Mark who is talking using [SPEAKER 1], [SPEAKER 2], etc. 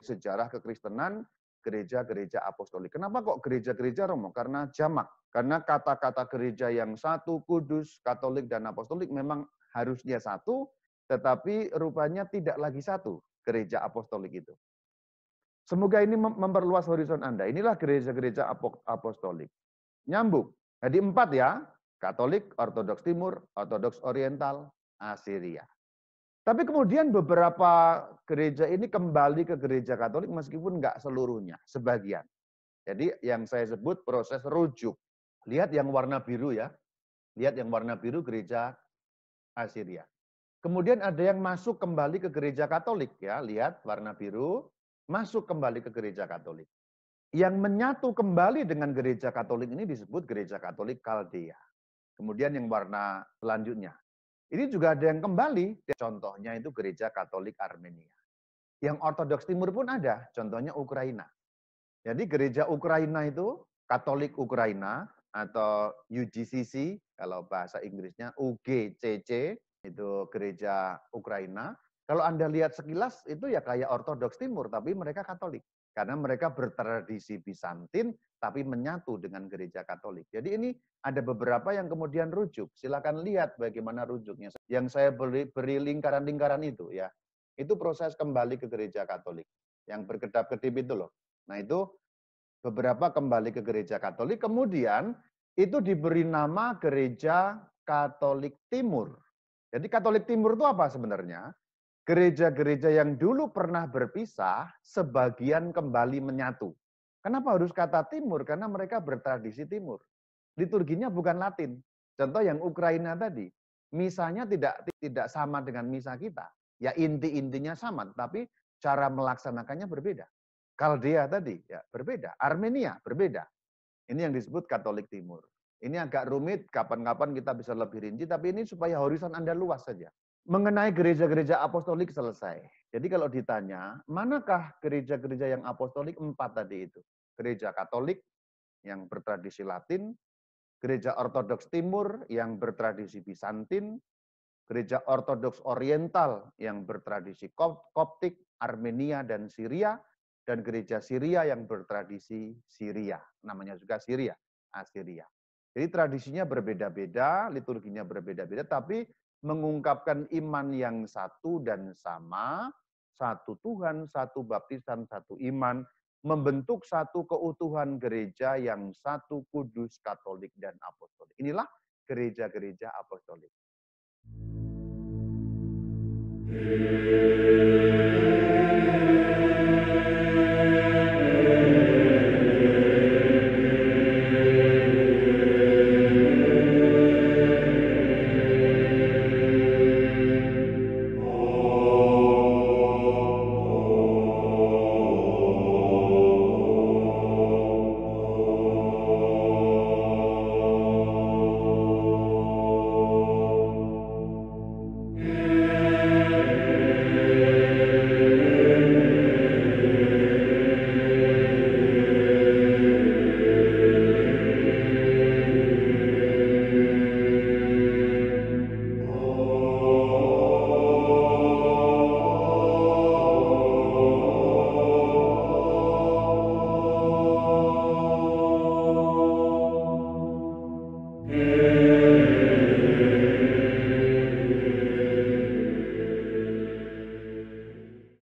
[SPEAKER 1] sejarah kekristenan, gereja-gereja apostolik. Kenapa kok gereja-gereja, Romo? Karena jamak. Karena kata-kata gereja yang satu, kudus, katolik, dan apostolik memang harusnya satu, tetapi rupanya tidak lagi satu, gereja apostolik itu. Semoga ini memperluas horizon Anda. Inilah gereja-gereja apostolik. Nyambung. Jadi 4 ya, Katolik, Ortodoks Timur, Ortodoks Oriental, Asiria. Tapi kemudian beberapa gereja ini kembali ke gereja Katolik meskipun nggak seluruhnya, sebagian. Jadi yang saya sebut proses rujuk. Lihat yang warna biru ya. Lihat yang warna biru gereja Asiria. Kemudian ada yang masuk kembali ke gereja Katolik ya. Lihat warna biru, masuk kembali ke gereja Katolik. Yang menyatu kembali dengan gereja Katolik ini disebut gereja Katolik Kaldea. Kemudian yang warna selanjutnya. Ini juga ada yang kembali, contohnya itu gereja Katolik Armenia. Yang Ortodoks Timur pun ada, contohnya Ukraina. Jadi gereja Ukraina itu, Katolik Ukraina, atau UGCC, kalau bahasa Inggrisnya UGCC, itu gereja Ukraina. Kalau Anda lihat sekilas, itu ya kayak Ortodoks Timur, tapi mereka Katolik. Karena mereka bertradisi Bizantin, tapi menyatu dengan gereja Katolik. Jadi ini ada beberapa yang kemudian rujuk. Silakan lihat bagaimana rujuknya. Yang saya beri lingkaran-lingkaran itu ya, itu proses kembali ke gereja Katolik. Yang berkedap-kedip itu loh. Nah itu beberapa kembali ke gereja Katolik, kemudian itu diberi nama gereja Katolik Timur. Jadi Katolik Timur itu apa sebenarnya? Gereja-gereja yang dulu pernah berpisah, sebagian kembali menyatu. Kenapa harus kata Timur? Karena mereka bertradisi Timur. Liturginya bukan Latin. Contoh yang Ukraina tadi, misanya tidak sama dengan misa kita. Ya inti-intinya sama, tapi cara melaksanakannya berbeda. Kaldea tadi ya berbeda, Armenia berbeda. Ini yang disebut Katolik Timur. Ini agak rumit, kapan-kapan kita bisa lebih rinci, tapi ini supaya horizon Anda luas saja. Mengenai gereja-gereja apostolik selesai. Jadi kalau ditanya, manakah gereja-gereja yang apostolik? 4 tadi itu. Gereja Katolik yang bertradisi Latin, gereja Ortodoks Timur yang bertradisi Bizantin, gereja Ortodoks Oriental yang bertradisi Koptik, Armenia, dan Syria, dan gereja Syria yang bertradisi Syria. Namanya juga Syria, Asiria. Jadi tradisinya berbeda-beda, liturginya berbeda-beda, tapi mengungkapkan iman yang satu dan sama, satu Tuhan, satu baptisan, satu iman, membentuk satu keutuhan gereja yang satu, kudus, katolik, dan apostolik. Inilah gereja-gereja apostolik.